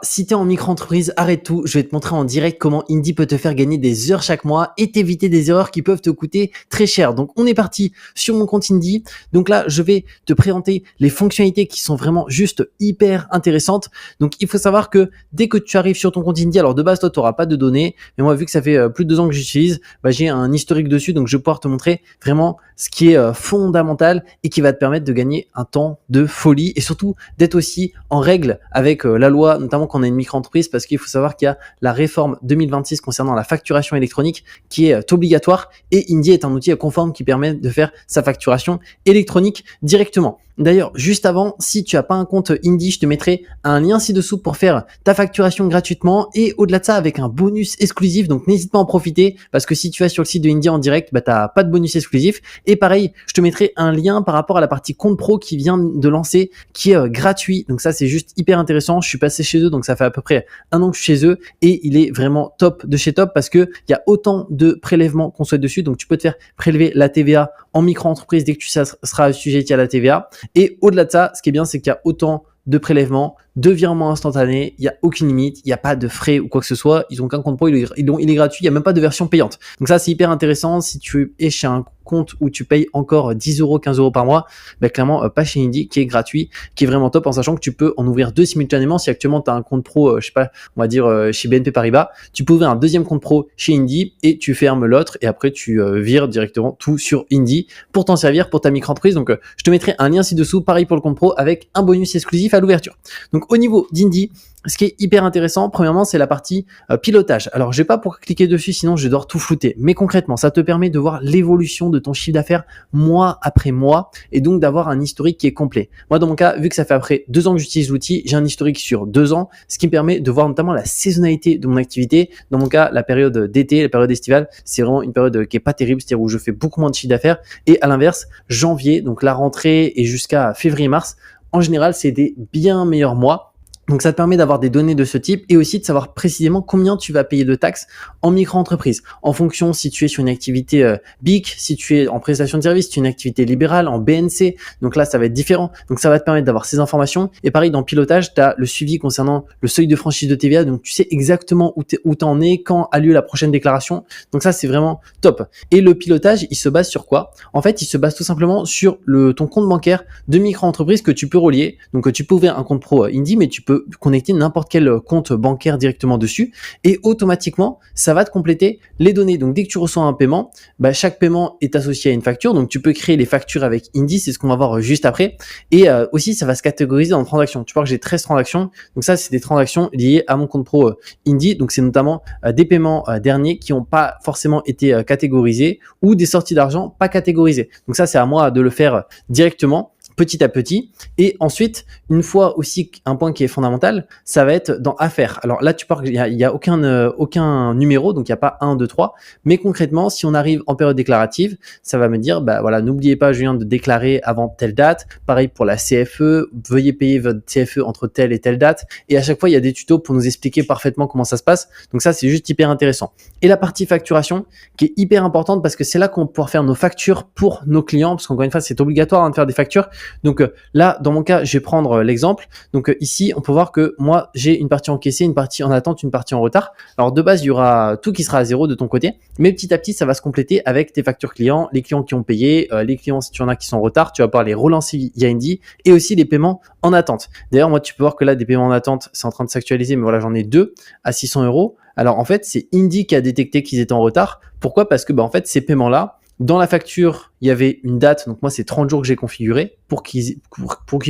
Si tu es en micro-entreprise, arrête tout, je vais te montrer en direct comment Indy peut te faire gagner des heures chaque mois et t'éviter des erreurs qui peuvent te coûter très cher. Donc on est parti sur mon compte Indy. Donc là, je vais te présenter les fonctionnalités qui sont vraiment juste hyper intéressantes. Donc il faut savoir que dès que tu arrives sur ton compte Indy, alors de base, toi, tu n'auras pas de données. Mais moi, vu que ça fait plus de 2 ans que j'utilise, j'ai un historique dessus. Donc je vais pouvoir te montrer vraiment ce qui est fondamental et qui va te permettre de gagner un temps de folie et surtout d'être aussi en règle avec la loi, notamment quand on a une micro-entreprise, parce qu'il faut savoir qu'il y a la réforme 2026 concernant la facturation électronique qui est obligatoire et Indy est un outil conforme qui permet de faire sa facturation électronique directement. D'ailleurs, juste avant, si tu n'as pas un compte Indy, je te mettrai un lien ci-dessous pour faire ta facturation gratuitement et au-delà de ça avec un bonus exclusif. Donc n'hésite pas à en profiter parce que si tu vas sur le site de Indy en direct, tu n'as pas de bonus exclusif. Et pareil, je te mettrai un lien par rapport à la partie compte pro qui vient de lancer qui est gratuit. Donc ça, c'est juste hyper intéressant. Je suis passé chez eux, donc ça fait à peu près 1 an que je suis chez eux et il est vraiment top de chez top parce que il y a autant de prélèvements qu'on souhaite dessus. Donc tu peux te faire prélever la TVA en micro-entreprise dès que tu seras assujetti à la TVA. Et au-delà de ça, ce qui est bien, c'est qu'il y a autant de prélèvements, de virements instantanés, il n'y a aucune limite, il n'y a pas de frais ou quoi que ce soit, ils ont qu'un compte pro, il est gratuit, il n'y a même pas de version payante. Donc ça, c'est hyper intéressant. Si tu es chez un compte où tu payes encore 10 euros, 15 euros par mois, clairement, pas chez Indy, qui est gratuit, qui est vraiment top, en sachant que tu peux en ouvrir 2 simultanément. Si actuellement tu as un compte pro, je sais pas, on va dire chez BNP Paribas, tu peux ouvrir un deuxième compte pro chez Indy et tu fermes l'autre et après tu vires directement tout sur Indy pour t'en servir pour ta micro-entreprise. Donc je te mettrai un lien ci-dessous, pareil pour le compte pro, avec un bonus exclusif à l'ouverture. Donc au niveau d'Indy, ce qui est hyper intéressant, premièrement, c'est la partie pilotage. Alors, je vais pas pour cliquer dessus, sinon je dois tout flouter. Mais concrètement, ça te permet de voir l'évolution de ton chiffre d'affaires mois après mois et donc d'avoir un historique qui est complet. Moi, dans mon cas, vu que ça fait après 2 ans que j'utilise l'outil, j'ai un historique sur 2 ans, ce qui me permet de voir notamment la saisonnalité de mon activité. Dans mon cas, la période d'été, la période estivale, c'est vraiment une période qui est pas terrible, c'est-à-dire où je fais beaucoup moins de chiffre d'affaires. Et à l'inverse, janvier, donc la rentrée et jusqu'à février-mars, en général, c'est des bien meilleurs mois. Donc ça te permet d'avoir des données de ce type et aussi de savoir précisément combien tu vas payer de taxes en micro-entreprise. En fonction si tu es sur une activité BIC, si tu es en prestation de service, si tu es une activité libérale, en BNC. Donc là, ça va être différent. Donc ça va te permettre d'avoir ces informations. Et pareil, dans le pilotage, tu as le suivi concernant le seuil de franchise de TVA. Donc tu sais exactement où t'en es, quand a lieu la prochaine déclaration. Donc ça, c'est vraiment top. Et le pilotage, il se base sur quoi? En fait, il se base tout simplement sur ton compte bancaire de micro-entreprise que tu peux relier. Donc tu peux ouvrir un compte pro Indy, mais tu peux connecter n'importe quel compte bancaire directement dessus et automatiquement ça va te compléter les données. Donc dès que tu reçois un paiement, chaque paiement est associé à une facture, donc tu peux créer les factures avec Indy, c'est ce qu'on va voir juste après. Et aussi ça va se catégoriser en transactions. Tu vois que j'ai 13 transactions, donc ça c'est des transactions liées à mon compte pro Indy, donc c'est notamment des paiements derniers qui n'ont pas forcément été catégorisés ou des sorties d'argent pas catégorisées. Donc ça c'est à moi de le faire directement, petit à petit. Et ensuite, une fois aussi, un point qui est fondamental, ça va être dans affaires. Alors là, tu parles, il y a aucun numéro, donc il n'y a pas 1, 2, 3. Mais concrètement, si on arrive en période déclarative, ça va me dire, voilà, n'oubliez pas, Julien, de déclarer avant telle date. Pareil pour la CFE, veuillez payer votre CFE entre telle et telle date. Et à chaque fois, il y a des tutos pour nous expliquer parfaitement comment ça se passe. Donc ça, c'est juste hyper intéressant. Et la partie facturation, qui est hyper importante parce que c'est là qu'on va pouvoir faire nos factures pour nos clients, parce qu'encore une fois, c'est obligatoire de faire des factures. Donc là, dans mon cas, je vais prendre l'exemple. Donc ici, on peut voir que moi, j'ai une partie encaissée, une partie en attente, une partie en retard. Alors de base, il y aura tout qui sera à 0 de ton côté, mais petit à petit, ça va se compléter avec tes factures clients, les clients qui ont payé, les clients, si tu en as qui sont en retard, tu vas pouvoir les relancer via Indy et aussi les paiements en attente. D'ailleurs, moi, tu peux voir que là, des paiements en attente, c'est en train de s'actualiser, mais voilà, j'en ai 2 à 600 euros. Alors en fait, c'est Indy qui a détecté qu'ils étaient en retard. Pourquoi? Parce que en fait, ces paiements-là, dans la facture, il y avait une date, donc moi c'est 30 jours que j'ai configuré pour qu'ils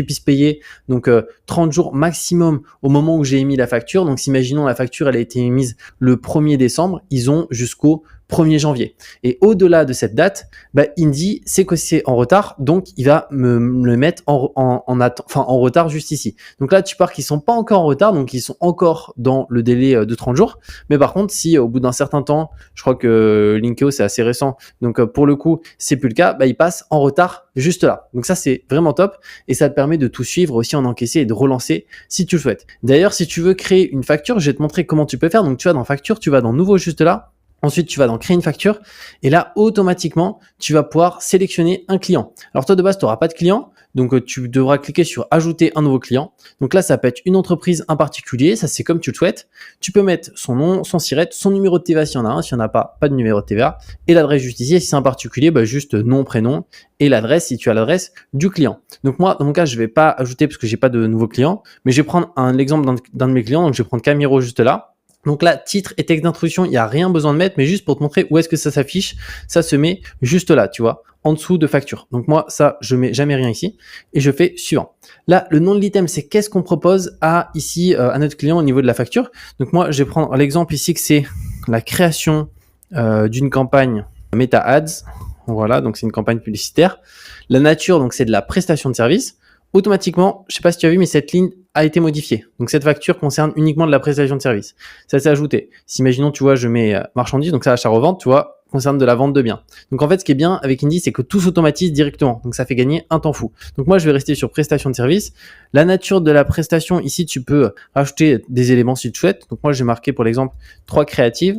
puissent payer, donc 30 jours maximum au moment où j'ai émis la facture. Donc imaginons la facture elle a été émise le 1er décembre, ils ont jusqu'au 1er janvier. Et au-delà de cette date, Indy sait que c'est en retard, donc il va me le mettre en retard juste ici. Donc là, tu pars qu'ils sont pas encore en retard, donc ils sont encore dans le délai de 30 jours. Mais par contre, si au bout d'un certain temps, je crois que Linkeo c'est assez récent, donc pour le coup, c'est plus le cas, ils passent en retard juste là. Donc ça, c'est vraiment top et ça te permet de tout suivre aussi en encaissé et de relancer si tu le souhaites. D'ailleurs, si tu veux créer une facture, je vais te montrer comment tu peux faire. Donc tu vas dans facture, tu vas dans nouveau juste là. Ensuite, tu vas dans créer une facture et là, automatiquement, tu vas pouvoir sélectionner un client. Alors toi, de base, tu n'auras pas de client. Donc tu devras cliquer sur ajouter un nouveau client. Donc là, ça peut être une entreprise, un particulier, ça c'est comme tu le souhaites. Tu peux mettre son nom, son SIRET, son numéro de TVA s'il y en a un, s'il n'y en a pas, pas de numéro de TVA, et l'adresse juste ici. Et si c'est un particulier, juste nom, prénom, et l'adresse si tu as l'adresse du client. Donc moi, dans mon cas, je vais pas ajouter parce que j'ai pas de nouveau client, mais je vais prendre l'exemple d'un de mes clients. Donc je vais prendre Camiro juste là. Donc là, titre et texte d'introduction, il n'y a rien besoin de mettre, mais juste pour te montrer où est-ce que ça s'affiche, ça se met juste là, tu vois, en dessous de facture. Donc moi, ça, je mets jamais rien ici et je fais suivant. Là, le nom de l'item, c'est qu'est-ce qu'on propose à notre client au niveau de la facture. Donc moi, je vais prendre l'exemple ici que c'est la création d'une campagne Meta Ads. Voilà, donc c'est une campagne publicitaire. La nature, donc c'est de la prestation de service. Automatiquement, je sais pas si tu as vu, mais cette ligne a été modifiée. Donc cette facture concerne uniquement de la prestation de service. Ça s'est ajouté. Si imaginons, tu vois, je mets marchandises, donc ça achat-revente, tu vois, concerne de la vente de biens. Donc en fait, ce qui est bien avec Indy, c'est que tout s'automatise directement. Donc ça fait gagner un temps fou. Donc moi, je vais rester sur prestation de service. La nature de la prestation, ici, tu peux rajouter des éléments si tu souhaites. Donc moi, j'ai marqué pour l'exemple 3 créatives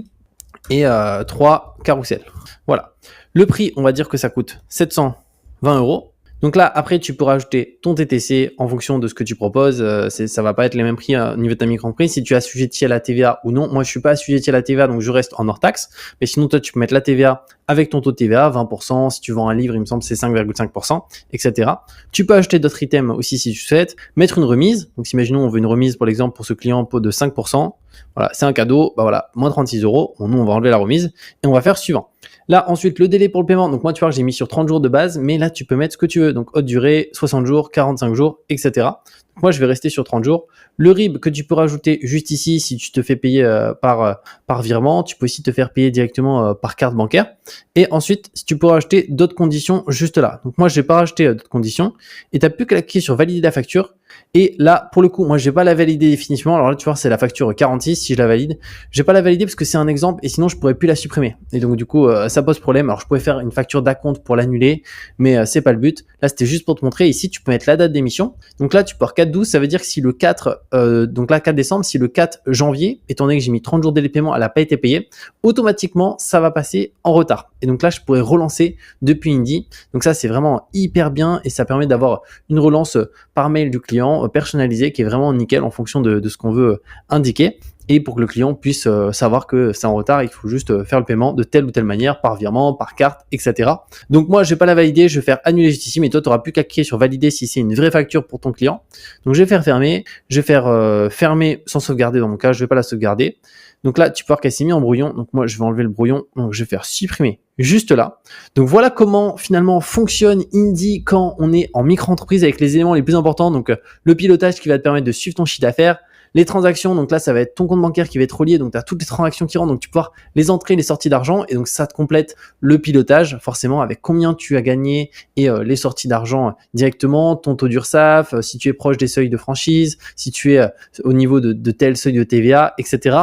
et 3 carousels. Voilà. Le prix, on va dire que ça coûte 720 €. Donc là, après, tu peux rajouter ton TTC en fonction de ce que tu proposes. Ça va pas être les mêmes prix au niveau de ta micro-entreprise. Si tu es assujetti à la TVA ou non. Moi, je suis pas assujetti à la TVA, donc je reste en hors taxe. Mais sinon, toi, tu peux mettre la TVA avec ton taux de TVA, 20%. Si tu vends un livre, il me semble, c'est 5,5%, etc. Tu peux acheter d'autres items aussi si tu souhaites. Mettre une remise. Donc, si imaginons, on veut une remise, pour l'exemple, pour ce client de 5%. Voilà, c'est un cadeau. Voilà, moins 36 €. Bon, nous, on va enlever la remise et on va faire suivant. Là, ensuite, le délai pour le paiement. Donc, moi, tu vois, j'ai mis sur 30 jours de base, mais là, tu peux mettre ce que tu veux. Donc, haute durée, 60 jours, 45 jours, etc. Donc, moi, je vais rester sur 30 jours. Le RIB que tu peux rajouter juste ici, si tu te fais payer par virement, tu peux aussi te faire payer directement par carte bancaire. Et ensuite, si tu peux rajouter d'autres conditions juste là. Donc, moi, je n'ai pas rajouté d'autres conditions. Et tu n'as plus qu'à cliquer sur valider la facture. Et là, pour le coup, moi, je vais pas la valider définitivement. Alors là, tu vois, c'est la facture 46. Si je la valide, je vais pas la valider parce que c'est un exemple et sinon, je pourrais plus la supprimer. Et donc, du coup, ça pose problème. Alors, je pourrais faire une facture d'acompte pour l'annuler, mais c'est pas le but. Là, c'était juste pour te montrer. Ici, tu peux mettre la date d'émission. Donc là, tu peux avoir 4/12. Ça veut dire que si le 4, donc là, 4 décembre, si le 4 janvier, étant donné que j'ai mis 30 jours de délai de paiement, elle n'a pas été payée, automatiquement, ça va passer en retard. Et donc là, je pourrais relancer depuis Indy. Donc ça, c'est vraiment hyper bien et ça permet d'avoir une relance par mail du client personnalisée qui est vraiment nickel en fonction de ce qu'on veut indiquer. Et pour que le client puisse savoir que c'est en retard, il faut juste faire le paiement de telle ou telle manière, par virement, par carte, etc. Donc moi, je vais pas la valider, je vais faire annuler juste ici, mais toi, tu n'auras plus qu'à cliquer sur valider si c'est une vraie facture pour ton client. Donc je vais faire fermer, je vais faire fermer sans sauvegarder dans mon cas, je vais pas la sauvegarder. Donc là, tu peux voir qu'elle s'est mise en brouillon. Donc moi, je vais enlever le brouillon. Donc je vais faire supprimer juste là. Donc voilà comment finalement fonctionne Indy quand on est en micro-entreprise avec les éléments les plus importants. Donc le pilotage qui va te permettre de suivre ton chiffre d'affaires. Les transactions, donc là, ça va être ton compte bancaire qui va être relié. Donc tu as toutes les transactions qui rentrent. Donc tu peux voir les entrées, les sorties d'argent. Et donc ça te complète le pilotage forcément avec combien tu as gagné et les sorties d'argent directement, ton taux d'URSSAF, si tu es proche des seuils de franchise, si tu es au niveau de tel seuil de TVA, etc.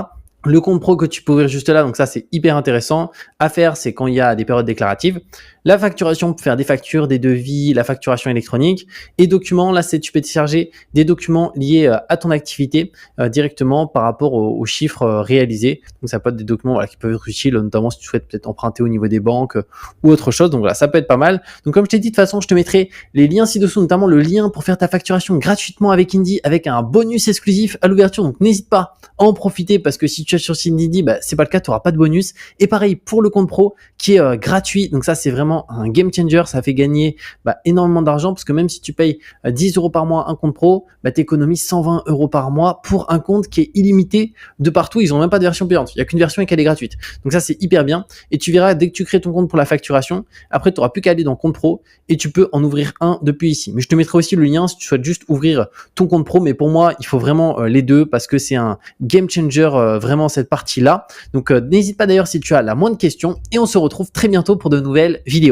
Le compte pro que tu peux ouvrir juste là, donc ça c'est hyper intéressant à faire, c'est quand il y a des périodes déclaratives. La facturation pour faire des factures, des devis, la facturation électronique et documents, là c'est tu peux télécharger des documents liés à ton activité directement par rapport aux chiffres réalisés. Donc ça peut être des documents qui peuvent être utiles, notamment si tu souhaites peut-être emprunter au niveau des banques ou autre chose. Donc voilà, ça peut être pas mal. Donc comme je t'ai dit, de toute façon, je te mettrai les liens ci-dessous, notamment le lien pour faire ta facturation gratuitement avec Indy avec un bonus exclusif à l'ouverture. Donc n'hésite pas à en profiter parce que si tu es sur Indy, c'est pas le cas, tu n'auras pas de bonus. Et pareil pour le compte pro qui est gratuit. Donc ça, c'est vraiment un game changer. Ça fait gagner énormément d'argent parce que même si tu payes 10 € par mois un compte pro, tu économises 120 € par mois pour un compte qui est illimité de partout. Ils ont même pas de version payante. Il y a qu'une version et qu'elle est gratuite. Donc ça, c'est hyper bien. Et tu verras, dès que tu crées ton compte pour la facturation, après, tu n'auras plus qu'à aller dans compte pro et tu peux en ouvrir un depuis ici. Mais je te mettrai aussi le lien si tu souhaites juste ouvrir ton compte pro. Mais pour moi, il faut vraiment les deux parce que c'est un game changer vraiment cette partie-là. Donc n'hésite pas d'ailleurs si tu as la moindre question et on se retrouve très bientôt pour de nouvelles vidéos.